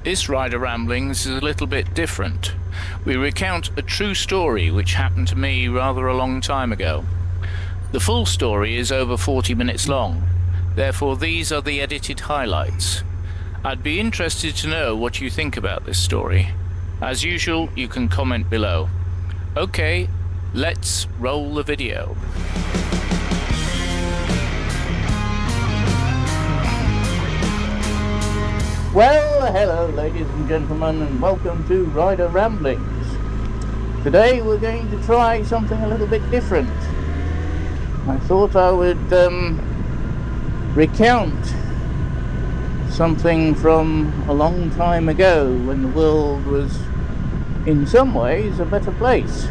This Rider Ramblings is a little bit different. We recount a true story which happened to me rather a long time ago. The full story is over 40 minutes long, therefore these are the edited highlights. I'd be interested to know what you think about this story. As usual, you can comment below. Okay, let's roll the video. Well, hello ladies and gentlemen, and welcome to Rider Ramblings. Today we're going to try something a little bit different. I thought I would recount something from a long time ago when the world was in some ways a better place.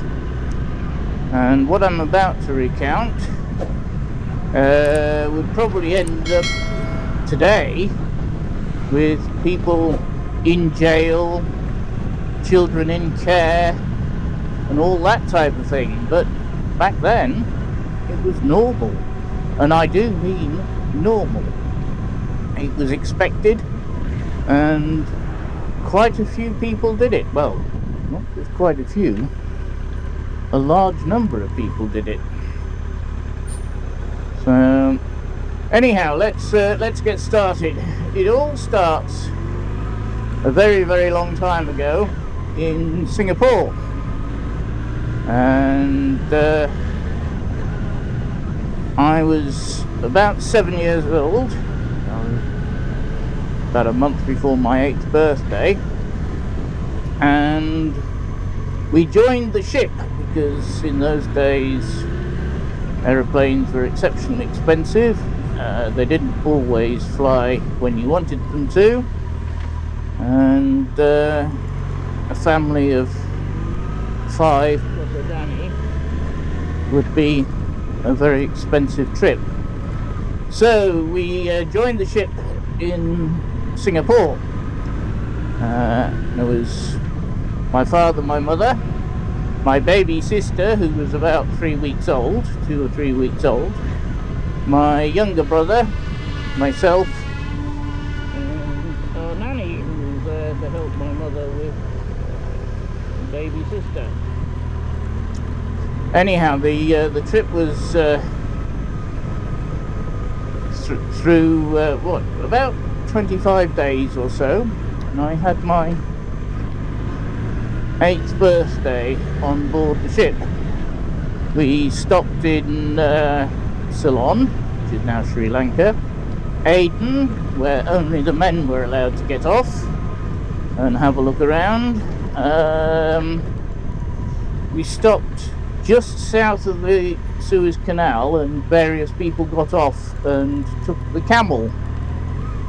And what I'm about to recount would probably end up today with people in jail, children in care, and all that type of thing. But back then, it was normal. And I do mean normal. It was expected, and quite a few people did it. Well, not just quite a few. A large number of people did it. So anyhow, let's get started. It all starts a very, very long time ago in Singapore, and I was about 7 years old. I was about a month before my 8th birthday, and we joined the ship because in those days aeroplanes were exceptionally expensive. They didn't always fly when you wanted them to, and a family of 5 plus a Danny would be a very expensive trip. So we joined the ship in Singapore. There was my father, my mother, my baby sister, who was about 3 weeks old, 2 or 3 weeks old, my younger brother, myself, and our nanny, who was there to help my mother with the baby sister. Anyhow, the trip was through about 25 days or so, and I had my 8th birthday on board the ship. We stopped in Ceylon, which is now Sri Lanka, Aden, where only the men were allowed to get off and have a look around. We stopped just south of the Suez Canal, and various people got off and took the camel.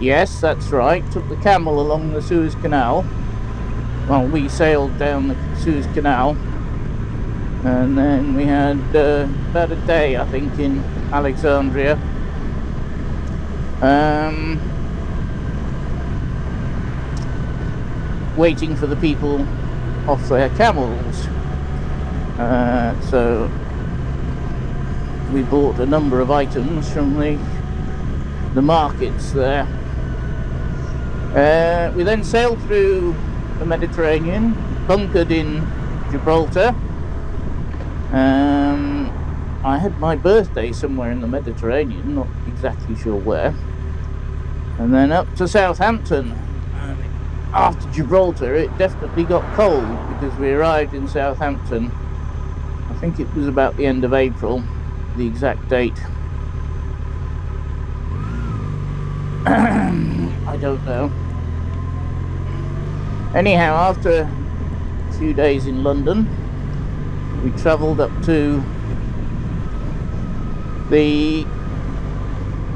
Yes, that's right, took the camel along the Suez Canal. Well, we sailed down the Suez Canal, and then we had about a day, I think, in Alexandria. Waiting for the people off their camels. So we bought a number of items from the markets there. We then sailed through the Mediterranean, bunkered in Gibraltar. I had my birthday somewhere in the Mediterranean, not exactly sure where. And then up to Southampton. And after Gibraltar, it definitely got cold because we arrived in Southampton, I think it was about the end of April, the exact date I don't know. Anyhow, after a few days in London, we travelled up to the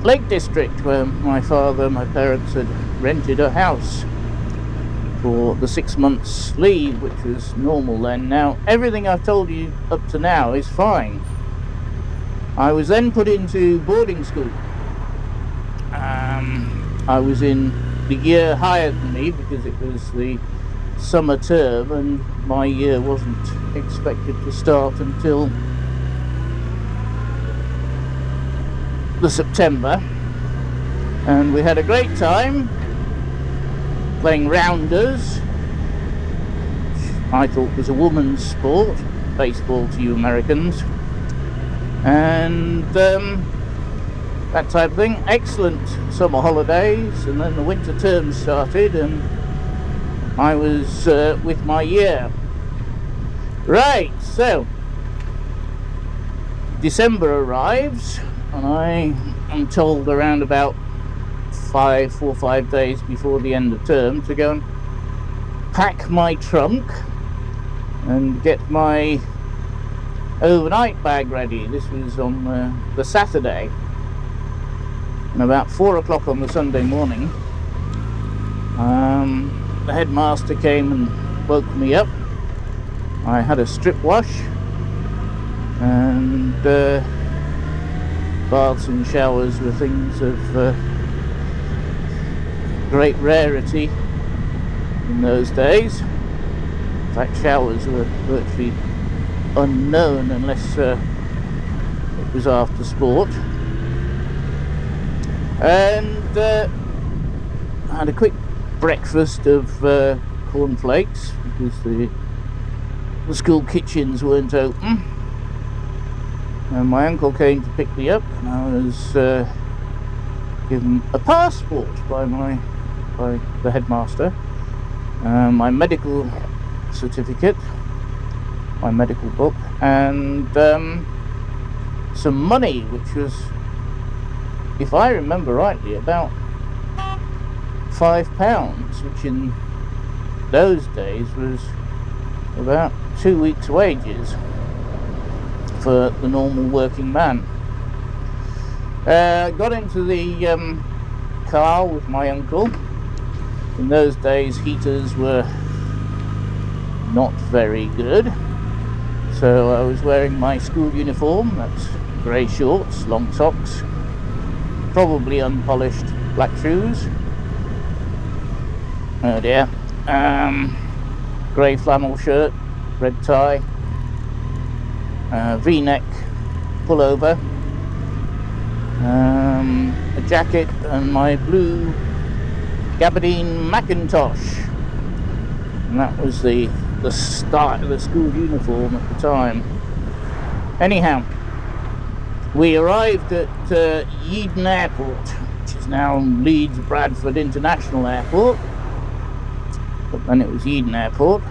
Lake District, where my parents had rented a house for the 6 months leave, which was normal then. Now, everything I've told you up to now is fine. I was then put into boarding school. I was in the year higher than me because it was the summer term, and my year wasn't expected to start until the September, and we had a great time. playing rounders, which I thought was a woman's sport, baseball to you Americans, and that type of thing. Excellent summer holidays, and then the winter term started and I was with my year. Right, so December arrives and I am told around about 4 or 5 days before the end of term to go and pack my trunk and get my overnight bag ready. This was on the Saturday, and about 4 o'clock on the Sunday morning, the headmaster came and woke me up. I had a strip wash and baths and showers were things of great rarity in those days. In fact, showers were virtually unknown unless it was after sport. And I had a quick breakfast of cornflakes because the school kitchens weren't open, and my uncle came to pick me up, and I was given a passport by the headmaster, my medical certificate, my medical book, and some money, which was, if I remember rightly, about £5, which in those days was about 2 weeks' wages for the normal working man. Got into the car with my uncle. In those days, heaters were not very good, so I was wearing my school uniform. That's grey shorts, long socks, probably unpolished black shoes. Oh dear. Grey flannel shirt, red tie, V-neck pullover, a jacket, and my blue gabardine Macintosh. And that was the start of the school uniform at the time. Anyhow, we arrived at Eden Airport, which is now Leeds Bradford International Airport, but then it was Eden Airport,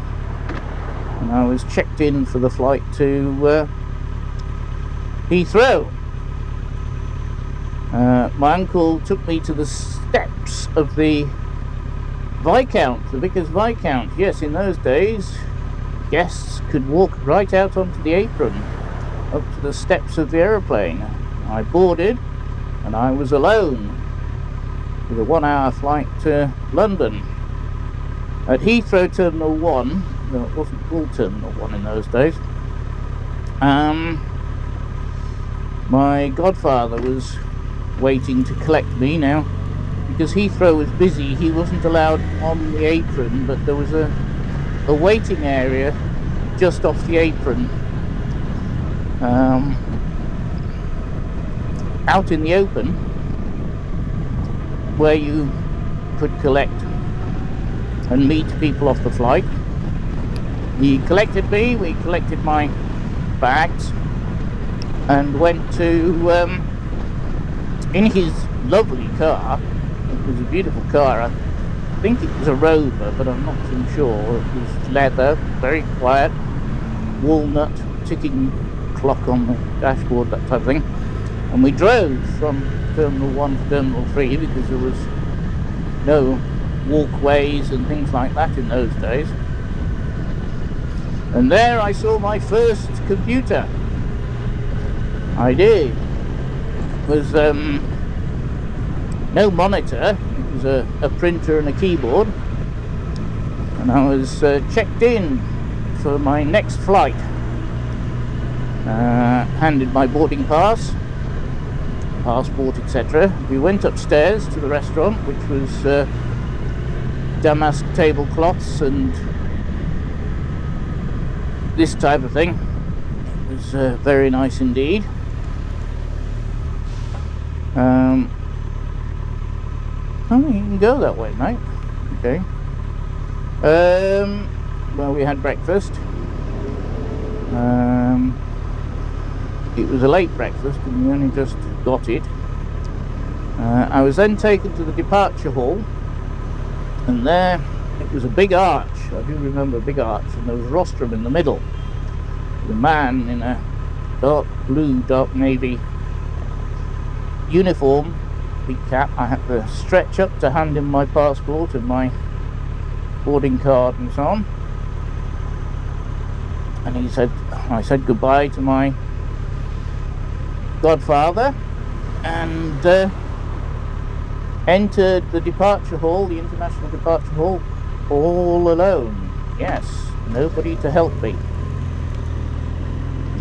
and I was checked in for the flight to Heathrow. My uncle took me to the steps of the Viscount, the Vickers Viscount. Yes, in those days, guests could walk right out onto the apron, up to the steps of the aeroplane. I boarded, and I was alone with a 1-hour flight to London. At Heathrow Terminal 1, no, it wasn't called Terminal 1 in those days, my godfather was waiting to collect me now. Because Heathrow was busy, he wasn't allowed on the apron, but there was a waiting area just off the apron, out in the open, where you could collect and meet people off the flight. He collected me, we collected my bags, and went to, in his lovely car. It was a beautiful car. I think it was a Rover, but I'm not too sure. It was leather, very quiet, walnut, ticking clock on the dashboard, that type of thing. And we drove from Terminal 1 to Terminal 3 because there was no walkways and things like that in those days. And there I saw my first computer. I did. It was no monitor, it was a printer and a keyboard, and I was checked in for my next flight. Handed my boarding pass, passport, etc. We went upstairs to the restaurant, which was damask tablecloths and this type of thing. It was very nice indeed. Oh, you can go that way, mate. Okay. Well, we had breakfast. It was a late breakfast and we only just got it. I was then taken to the departure hall, and there it was a big arch. I do remember a big arch, and there was a rostrum in the middle. The man in a dark blue, dark navy uniform, big cap. I had to stretch up to hand him my passport and my boarding card and so on. And I said goodbye to my godfather and entered the departure hall, the international departure hall, all alone. Yes, nobody to help me.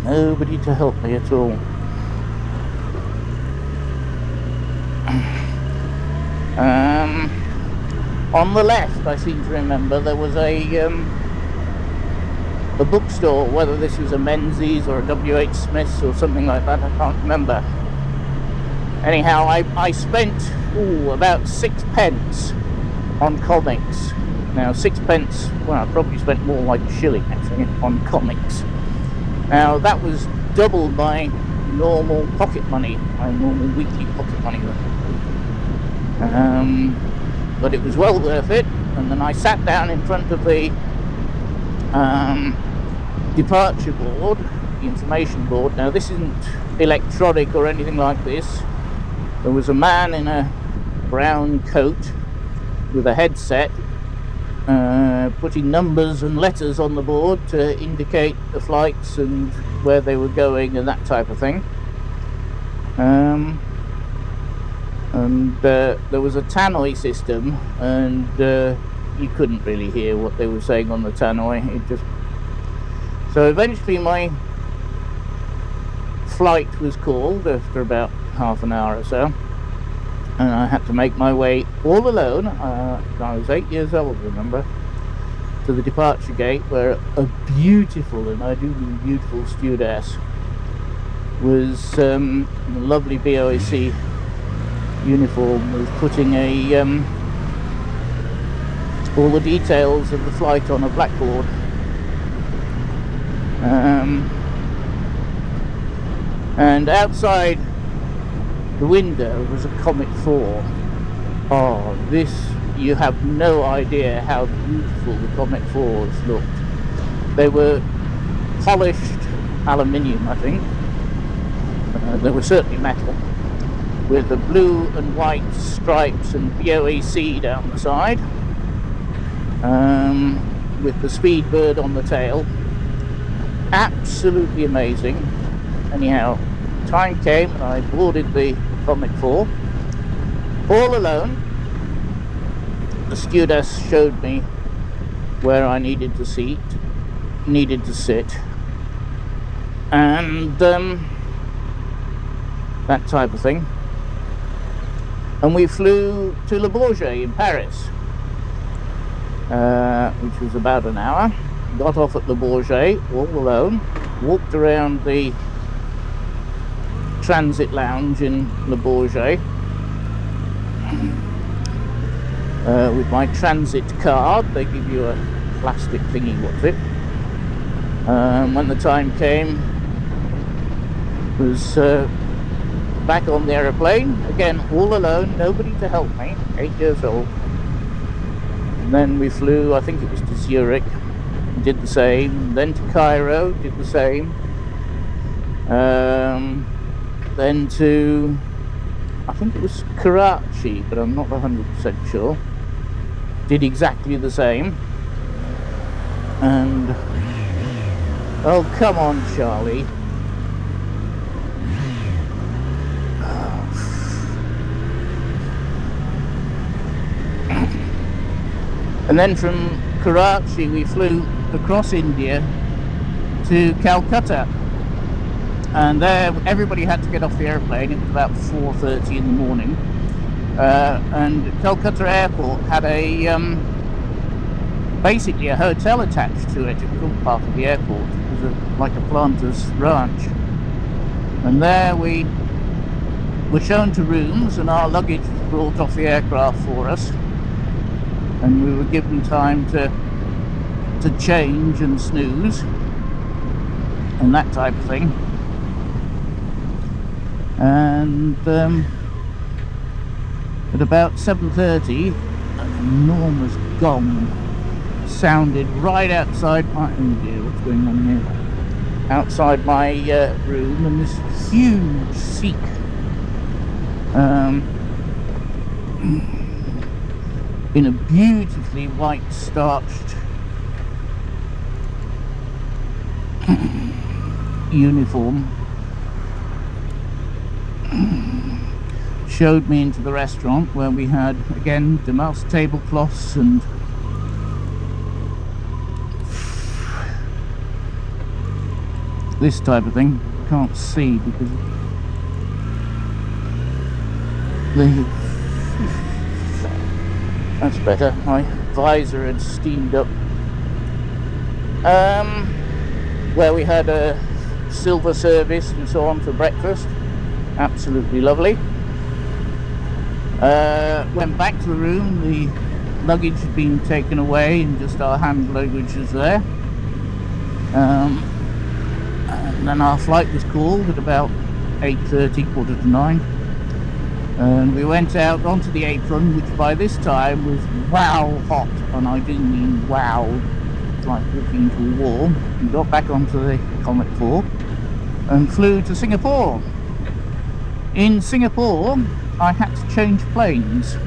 Nobody to help me at all. On the left, I seem to remember, there was a bookstore, whether this was a Menzies or a W.H. Smith's or something like that, I can't remember. Anyhow, I spent about 6p on comics. Now 6p, well, I probably spent more like a shilling actually on comics. Now that was double my normal pocket money, my normal weekly pocket money. But it was well worth it. And then I sat down in front of the departure board, the information board. Now this isn't electronic or anything like this. There was a man in a brown coat with a headset putting numbers and letters on the board to indicate the flights and where they were going and that type of thing. There was a tannoy system, and you couldn't really hear what they were saying on the tannoy. So eventually my flight was called after about half an hour or so, and I had to make my way all alone. I was 8 years old, remember, to the departure gate, where a beautiful, and I do mean beautiful, stewardess was in a lovely BOAC uniform, was putting all the details of the flight on a blackboard. And outside the window was a Comet 4. Oh, this, you have no idea how beautiful the Comet 4s looked. They were polished aluminium, I think. They were certainly metal, with the blue and white stripes and BOAC down the side, with the speed bird on the tail. Absolutely amazing. Anyhow, time came and I boarded the Comet 4 all alone. The stewardess showed me where I needed to sit, and that type of thing. And we flew to 𝙑 in Paris, which was about an hour. Got off at 𝙑 all alone, walked around the transit lounge in 𝙑 with my transit card. They give you a plastic thingy, what's it? When the time came, was back on the aeroplane, again all alone, nobody to help me, 8 years old. And then we flew, I think it was to Zurich, did the same, then to Cairo, did the same, then to, I think it was Karachi, but I'm not 100% sure, did exactly the same. And oh, come on, Charlie. And then from Karachi we flew across India to Calcutta, and there everybody had to get off the airplane. It was about 4:30 in the morning, and Calcutta airport had basically a hotel attached to it. It was all part of the airport. It was like a planter's ranch, and there we were shown to rooms, and our luggage was brought off the aircraft for us. And we were given time to to change and snooze and that type of thing. And at about 7:30, an enormous gong sounded right outside my... oh dear, what's going on here? Outside my room, and this huge Sikh in a beautifully white starched uniform showed me into the restaurant, where we had again damask tablecloths and this type of thing. Can't see because the... that's better. My visor had steamed up. Where we had a silver service and so on for breakfast. Absolutely lovely. Went back to the room. The luggage had been taken away and just our hand luggage was there. And then our flight was called at about 8:30, 8:45. And we went out onto the apron, which by this time was wow hot, and I do mean wow, like walking into a wall. We got back onto the Comet 4 and flew to Singapore. In Singapore, I had to change planes.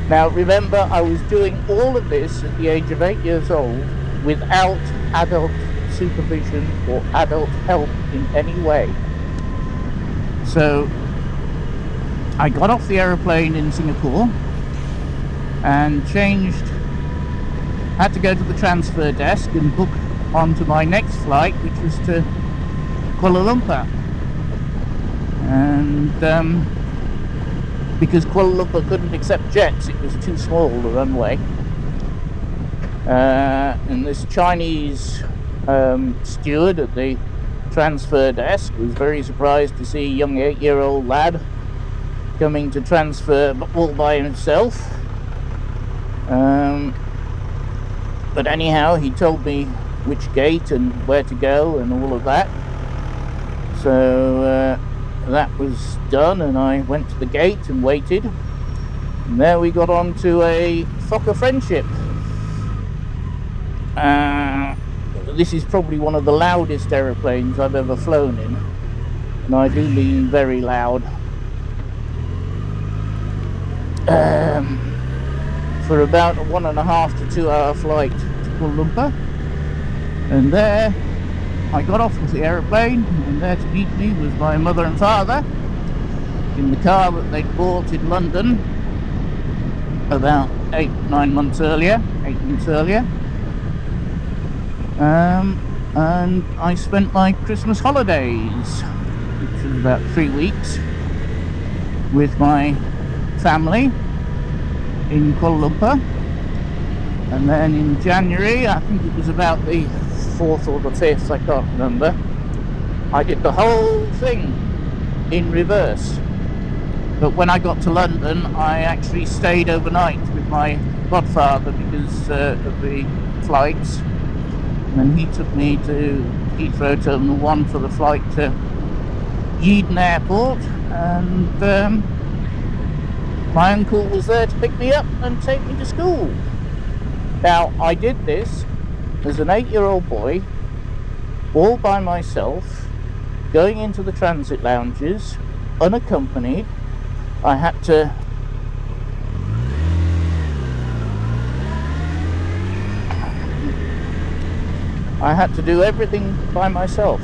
Now remember, I was doing all of this at the age of 8 years old without adult supervision or adult help in any way. So I got off the aeroplane in Singapore and had to go to the transfer desk and book onto my next flight, which was to Kuala Lumpur. And because Kuala Lumpur couldn't accept jets, it was too small, the runway. And this Chinese steward at the transfer desk was very surprised to see a young 8-year-old lad coming to transfer all by himself. But anyhow, he told me which gate and where to go and all of that. So that was done, and I went to the gate and waited. And there we got on to a Fokker Friendship. This is probably one of the loudest aeroplanes I've ever flown in, and I do mean very loud. For about a 1.5 to 2 hour flight to Kuala Lumpur, and there I got off with the aeroplane, and there to meet me was my mother and father in the car that they'd bought in London about 8 months earlier. And I spent my Christmas holidays, which was about 3 weeks, with my family in Kuala Lumpur. And then in January, I think it was about the 4th or the 5th, I can't remember, I did the whole thing in reverse. But when I got to London, I actually stayed overnight with my godfather because of the flights. And then he took me to Heathrow Terminal 1 for the flight to Eden Airport, and my uncle was there to pick me up and take me to school. Now, I did this as an 8-year-old boy, all by myself, going into the transit lounges, unaccompanied. I had to do everything by myself.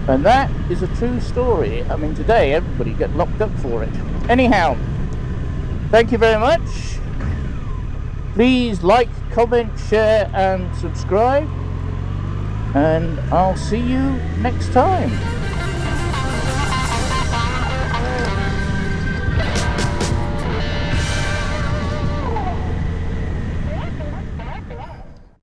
And that is a true story. I mean, today everybody get locked up for it. Anyhow, thank you very much. Please like, comment, share and subscribe. And I'll see you next time.